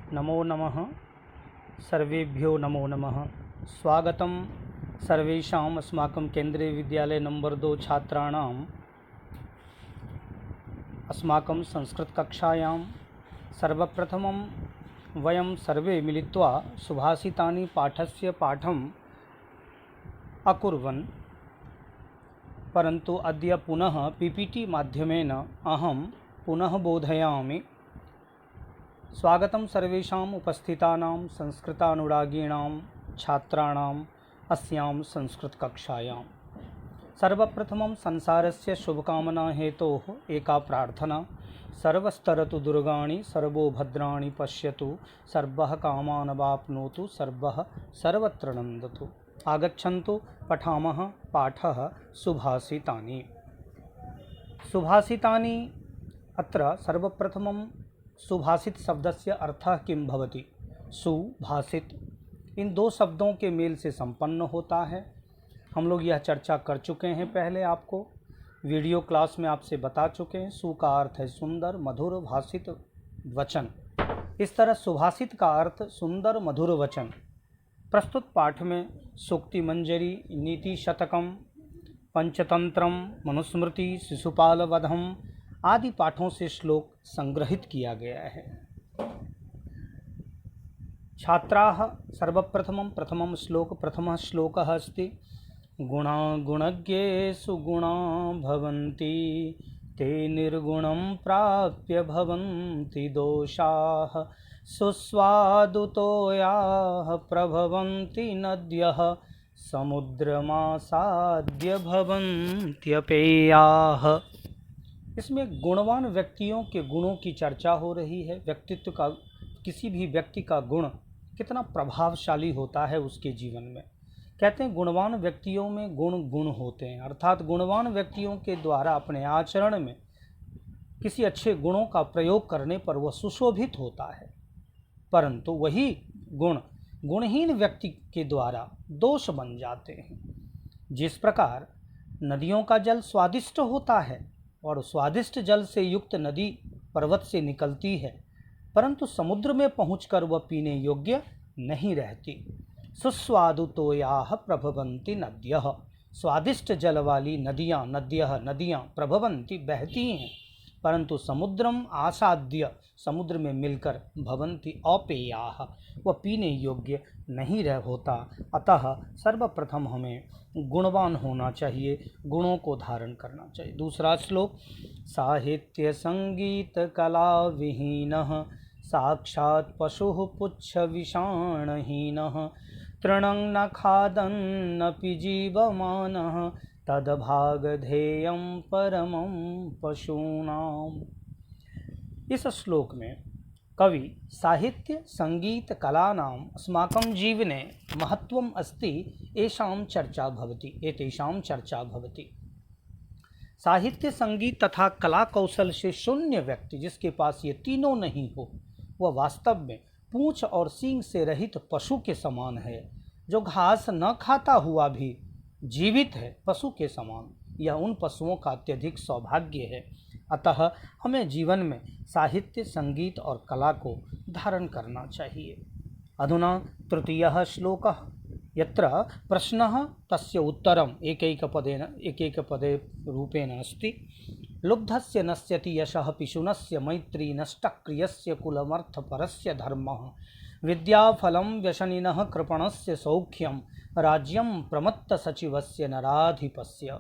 नमो नमः। सर्वेभ्यो नमो नमः। स्वागतं सर्वेषाम् अस्माकं केन्द्रीय विद्यालय नंबर 2 छात्राणाम् अस्माकं संस्कृतकक्षायां सर्वप्रथमं वयं सर्वे मिलित्वा सुभाषितानि पाठस्य पाठम् अकुर्वन्, परन्तु अद्य पुनः पीपीटी माध्यमेन अहं पुनः बोधयामि। स्वागतं सर्वेषाम् उपस्थितानां संस्कृतानुरागिणां छात्राणाम् अस्यां संस्कृतकक्षायां। सर्वप्रथमं संसारस्य शुभकामना हेतोः एका प्रार्थना। सर्वस्तरतु दुर्गाणि सर्वो भद्राणि पश्यतु, सर्वः कामान् अवाप्नोतु, सर्वः सर्वत्र नन्दतु। आगच्छन्तु पठामः पाठः सुभाषितानि। सुभाषितानि अत्र सर्वप्रथमं सुभाषित शब्दस्य अर्थः किं भवति? सुभाषित इन दो शब्दों के मेल से संपन्न होता है। हम लोग यह चर्चा कर चुके हैं पहले, आपको वीडियो क्लास में आपसे बता चुके हैं। सु का अर्थ है सुंदर, मधुर, भाषित वचन। इस तरह सुभाषित का अर्थ सुंदर मधुर वचन। प्रस्तुत पाठ में सूक्ति मंजरी, नीति शतकम, पंचतंत्रम, मनुस्मृति, शिशुपाल वधम आदि पाठों से श्लोक संग्रहित किया गया है। छात्राः सर्वप्रथमं प्रथमं प्रथमः श्लोकः अस्ति। गुणा गुणज्ञेषु गुणा भवन्ति, ते निर्गुणं प्राप्य भवन्ति दोषाः, सुस्वादुतोयाः प्रभवन्ति नद्यः, समुद्रमासाद्य भवन्त्यपेयाः। इसमें गुणवान व्यक्तियों के गुणों की चर्चा हो रही है। व्यक्तित्व का, किसी भी व्यक्ति का गुण कितना प्रभावशाली होता है उसके जीवन में। कहते हैं गुणवान व्यक्तियों में गुण होते हैं, अर्थात गुणवान व्यक्तियों के द्वारा अपने आचरण में किसी अच्छे गुणों का प्रयोग करने पर वह सुशोभित होता है, परंतु वही गुण गुणहीन व्यक्ति के द्वारा दोष बन जाते हैं। जिस प्रकार नदियों का जल स्वादिष्ट होता है और स्वादिष्ट जल से युक्त नदी पर्वत से निकलती है, परंतु समुद्र में पहुंचकर वह पीने योग्य नहीं रहती। सुस्वादुतोयाः प्रभवन्ति नद्यः, स्वादिष्ट जल वाली नदियाँ प्रभवन्ति बहती हैं, परंतु समुद्रम आसाद्य, समुद्र में मिलकर भवन्ति अपेयाः, वह पीने योग्य नहीं रह होता। अतः सर्वप्रथम हमें गुणवान होना चाहिए, गुणों को धारण करना चाहिए। दूसरा श्लोक। साहित्य संगीत कला विहीनः, साक्षात् पशुः पुच्छ विषाणहीनः, तृणं न खादन्नपि जीवमानः, तद्भागधेयं परमं पशूनाम्। इस श्लोक में कवि साहित्य संगीत कलानाम् अस्माकं जीवने महत्वम् अस्ति एषां चर्चा भवति। साहित्य संगीत तथा कला कौशल से शून्य व्यक्ति, जिसके पास ये तीनों नहीं हो, वह वास्तव में पूंछ और सींग से रहित पशु के समान है, जो घास न खाता हुआ भी जीवित है, पशु के समान। यह उन पशुओं का अत्यधिक सौभाग्य है। अतः हमें जीवन में साहित्य संगीत और कला को धारण करना चाहिए। अधुना तृतीयः श्लोकः, यत्र प्रश्नः तस्य उत्तरम् एकैकपदे रूपेण अस्ति। लुब्धस्य नश्यति यशः पिशुनस्य मैत्री, नष्टक्रियस्य कुलमर्थपरस्य धर्मः, विद्याफलं व्यसनिनः कृपणस्य सौख्यं, राज्यं प्रमत्त सचिवस्य नराधिपस्य।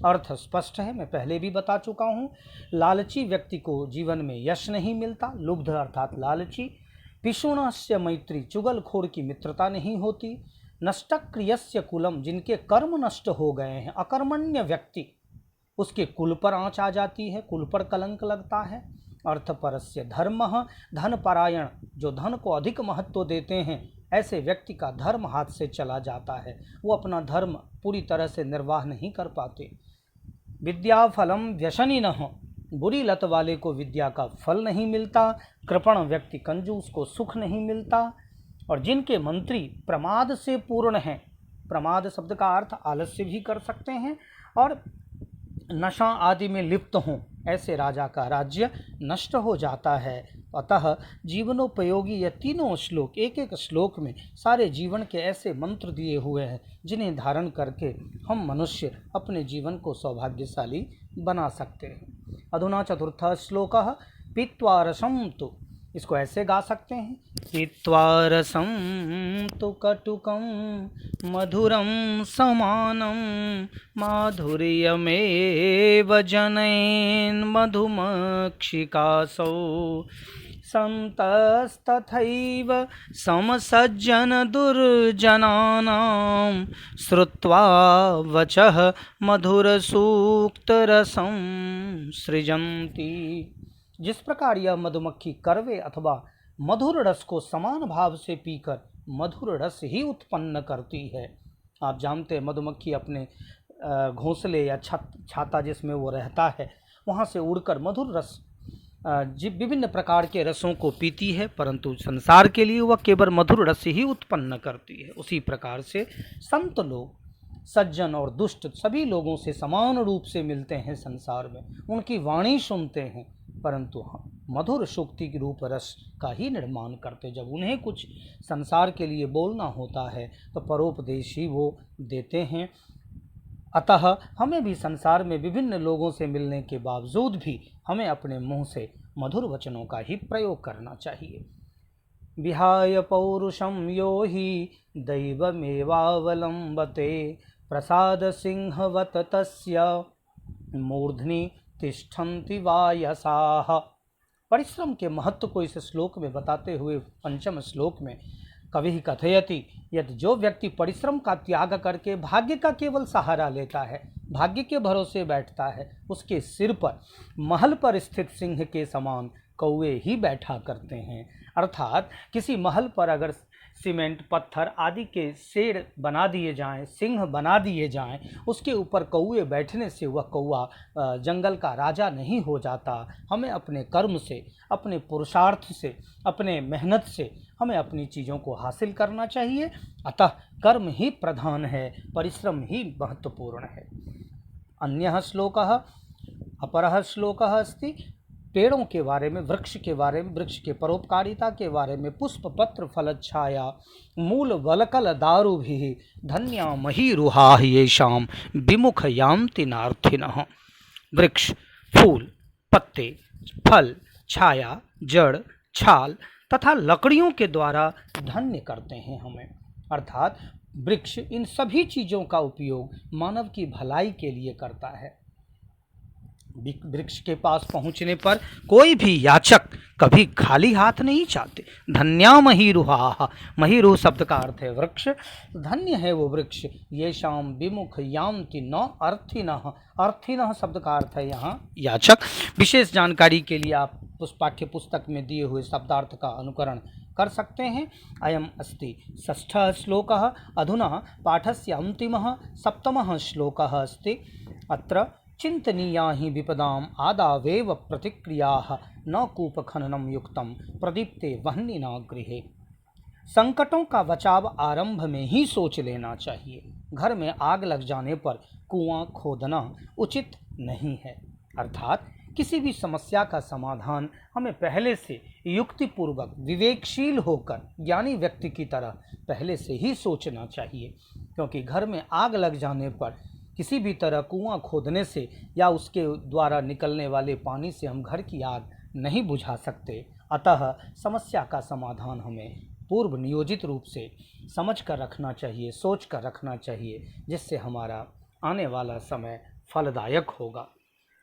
अर्थ स्पष्ट है, मैं पहले भी बता चुका हूँ। लालची व्यक्ति को जीवन में यश नहीं मिलता, लुब्ध अर्थात लालची। पिशुनस्य मैत्री, चुगलखोर की मित्रता नहीं होती। नष्टक्रियस्य कुलम, जिनके कर्म नष्ट हो गए हैं, अकर्मण्य व्यक्ति, उसके कुल पर आँच आ जाती है, कुल पर कलंक लगता है। अर्थपरस्य धर्मः, धनपरायण, जो धन को अधिक महत्व देते हैं, ऐसे व्यक्ति का धर्म हाथ से चला जाता है, वो अपना धर्म पूरी तरह से निर्वाह नहीं कर पाते। विद्याफलम व्यसनिनः, बुरी लत वाले को विद्या का फल नहीं मिलता। कृपण व्यक्ति, कंजूस को सुख नहीं मिलता। और जिनके मंत्री प्रमाद से पूर्ण हैं, प्रमाद शब्द का अर्थ आलस्य भी कर सकते हैं, और नशा आदि में लिप्त हों, ऐसे राजा का राज्य नष्ट हो जाता है। अतः जीवनोपयोगी ये तीनों श्लोक, एक एक श्लोक में सारे जीवन के ऐसे मंत्र दिए हुए हैं जिन्हें धारण करके हम मनुष्य अपने जीवन को सौभाग्यशाली बना सकते हैं। अधुना चतुर्थ श्लोक पीत्वा रसं तु, इसको ऐसे गा सकते हैं। पीत्वा रसं तु कटुकं मधुरं समानं माधुर्यमेव जनयन् मधुमक्षिकासौ सन्तस्तथैव समसज्जन दुर्जनानां श्रुत्वा वचः मधुरसूक्तरसं सृजन्ति। जिस प्रकार यह मधुमक्खी कड़वे अथवा मधुर रस को समान भाव से पीकर मधुर रस ही उत्पन्न करती है। आप जानते हैं मधुमक्खी अपने घोंसले या छाता जिसमें वो रहता है वहाँ से उड़कर मधुर रस विभिन्न प्रकार के रसों को पीती है, परंतु संसार के लिए वह केवल मधुर रस ही उत्पन्न करती है। उसी प्रकार से संत लोग, सज्जन और दुष्ट सभी लोगों से समान रूप से मिलते हैं संसार में, उनकी वाणी सुनते हैं, परंतु हम मधुर सूक्ति के रूप रस का ही निर्माण करते। जब उन्हें कुछ संसार के लिए बोलना होता है तो परोपदेश ही वो देते हैं। अतः हमें भी संसार में विभिन्न लोगों से मिलने के बावजूद भी हमें अपने मुंह से मधुर वचनों का ही प्रयोग करना चाहिए। विहाय पौरुषम यो ही दैवमेवावलंबते प्रसाद सिंहवत तस्य मूर्ध्नि तिष्ठन्ति वायसाः। परिश्रम के महत्व को इस श्लोक में बताते हुए पंचम श्लोक में कवि कथयति यदि जो व्यक्ति परिश्रम का त्याग करके भाग्य का केवल सहारा लेता है, भाग्य के भरोसे बैठता है, उसके सिर पर महल पर स्थित सिंह के समान कौवे ही बैठा करते हैं। अर्थात किसी महल पर अगर सीमेंट, पत्थर आदि के शेड बना दिए जाएं, सिंह बना दिए जाएं, उसके ऊपर कौवे बैठने से वह कौवा जंगल का राजा नहीं हो जाता। हमें अपने कर्म से, अपने पुरुषार्थ से, अपने मेहनत से हमें अपनी चीज़ों को हासिल करना चाहिए। अतः कर्म ही प्रधान है, परिश्रम ही महत्वपूर्ण है। अन्यः श्लोकः, अपरः श्लोकः अस्ति पेड़ों के बारे में, वृक्ष के बारे में, वृक्ष के परोपकारिता के बारे में। पुष्प पत्र फलच्छाया मूल वलकल दारु भी धन्या महीरुहा येषां विमुख यान्ति नार्थिनः। वृक्ष फूल, पत्ते, फल, छाया, जड़, छाल तथा लकड़ियों के द्वारा धन्य करते हैं हमें। अर्थात वृक्ष इन सभी चीज़ों का उपयोग मानव की भलाई के लिए करता है। वृक्ष के पास पहुंचने पर कोई भी याचक कभी खाली हाथ नहीं जाते। धन्या महीरुहा, महीरु शब्द का अर्थ है वृक्ष, धन्य है वो वृक्ष। ये शाम विमुख यान्ति न अर्थिनः, अर्थिनः शब्द का अर्थ है यहाँ याचक। विशेष जानकारी के लिए आप उस पाठ्य पुस्तक में दिए हुए शब्दार्थ का अनुकरण कर सकते हैं। अयम अस्ति षष्ठः श्लोकः। अधुना पाठस्य अंतिमः सप्तमः श्लोकः अस्ति। अत्र चिंतनीया ही विपदाम आदावेव प्रतिक्रियाः न कूपखननम युक्तम प्रदीप्ते वह्निना गृहे। संकटों का बचाव आरंभ में ही सोच लेना चाहिए। घर में आग लग जाने पर कुआं खोदना उचित नहीं है। अर्थात किसी भी समस्या का समाधान हमें पहले से युक्तिपूर्वक, विवेकशील होकर, ज्ञानी व्यक्ति की तरह पहले से ही सोचना चाहिए, क्योंकि घर में आग लग जाने पर किसी भी तरह कुआं खोदने से या उसके द्वारा निकलने वाले पानी से हम घर की आग नहीं बुझा सकते। अतः समस्या का समाधान हमें पूर्व नियोजित रूप से समझ कर रखना चाहिए, सोच कर रखना चाहिए, जिससे हमारा आने वाला समय फलदायक होगा।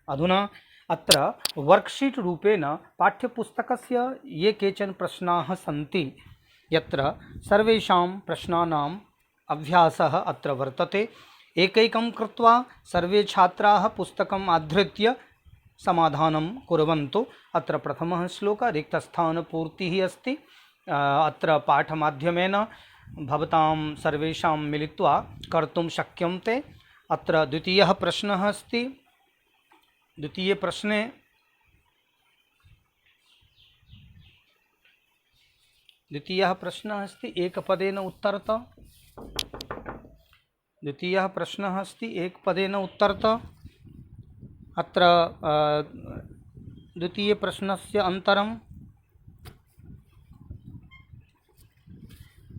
अधुना अत्र वर्कशीट रूपेण पाठ्यपुस्तकस्य ये केचन प्रश्नाः सन्ति यत्र सर्वेषां प्रश्नानाम् अभ्यासः अत्र वर्तते। एकैकं कृत्वा सर्वे छात्राः पुस्तकम् आधृत्य समाधानं कुर्वन्तु। अत्र प्रथमः श्लोकः रिक्तस्थानपूर्तिः अस्ति। अत्र पाठमाध्यमेन भवतां सर्वेषां मिलित्वा कर्तुं शक्यन्ते। अत्र द्वितीयः प्रश्नः अस्ति। द्वितीये प्रश्ने द्वितीयः प्रश्नः अस्ति एकपदेन उत्तरतः। द्वितीयः प्रश्नः अस्ति एकपदेन उत्तरतः। अत्र द्वितीयप्रश्नस्य अन्तरं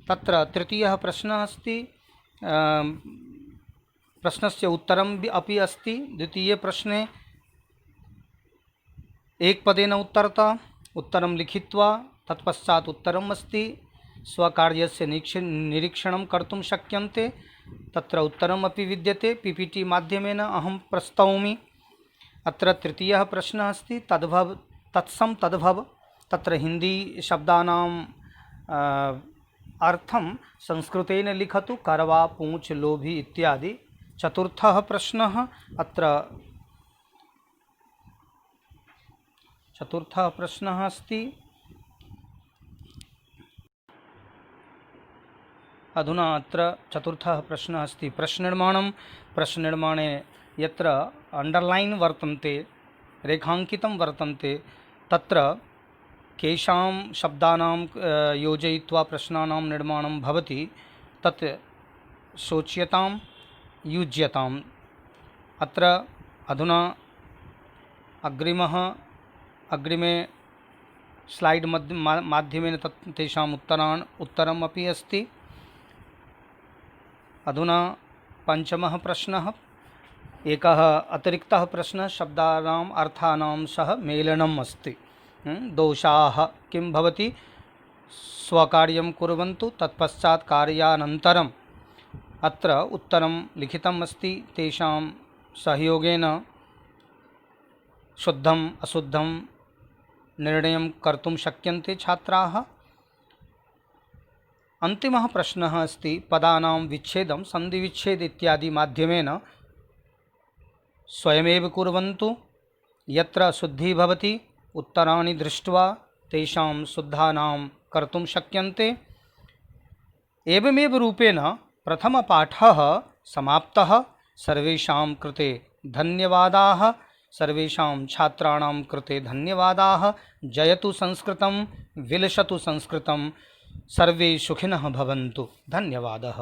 तत्र तृतीयः प्रश्नः अस्ति, प्रश्नस्य उत्तरम् अपि अस्ति। द्वितीयप्रश्ने एकपदेन उत्तरं लिखित्वा तत्पश्चात् उत्तरम् अस्ति, स्वकार्यस्य निरीक्षणं कर्तुं शक्यन्ते। तत्र उत्तरमपि विद्यते, पीपीटी माध्यमेन अहं प्रस्तौमि। अत्र तृतीयः प्रश्नः अस्ति, तद्भव तत्सम तद्भव, तत्र हिंदी शब्दानां अर्थं संस्कृतेन लिखतु, करवा पूंछ लोभी इत्यादि। चतुर्थः प्रश्नः, अत्र चतुर्थः प्रश्नः अस्ति, अधुना अत्र चतुर्थः प्रश्नः अस्ति प्रश्ननिर्माणे यत्र अंडरलाइन वर्तन्ते, रेखांकितं वर्तन्ते, तत्र केषां शब्दानां योजयित्वा प्रश्नानां निर्माणं भवति तत् शोच्यतां युज्यताम्। अत्र अधुना अग्रिमे स्लाइड माध्यमेन तेषाम् उत्तरम् अपि अस्ति। अधुना पंचमः प्रश्नः, एकः अतिरिक्तः प्रश्नः शब्दानाम् अर्थानां सह मेलनम् अस्ति। दोषाः किं भवति, स्वकार्यं कुर्वन्तु, तत्पश्चात् कार्यानन्तरम् अत्र उत्तरं लिखितम् अस्ति। तेषां सहयोगेन शुद्धम् अशुद्धं निर्णयं कर्तुं शक्यन्ते छात्राः। अन्तिमः प्रश्नः अस्ति, पदानां विच्छेदं सन्धिविच्छेद इत्यादि माध्यमेन स्वयमेव कुर्वन्तु। यत्र शुद्धिः भवति उत्तराणि दृष्ट्वा तेषां शुद्धानां कर्तुं शक्यन्ते। एवमेव रूपेण प्रथमपाठः समाप्तः। सर्वेषां कृते धन्यवादाः, सर्वेषां छात्राणां कृते धन्यवादाः। जयतु संस्कृतं, विलसतु संस्कृतं, सर्वे सुखिनः भवन्तु। धन्यवादः।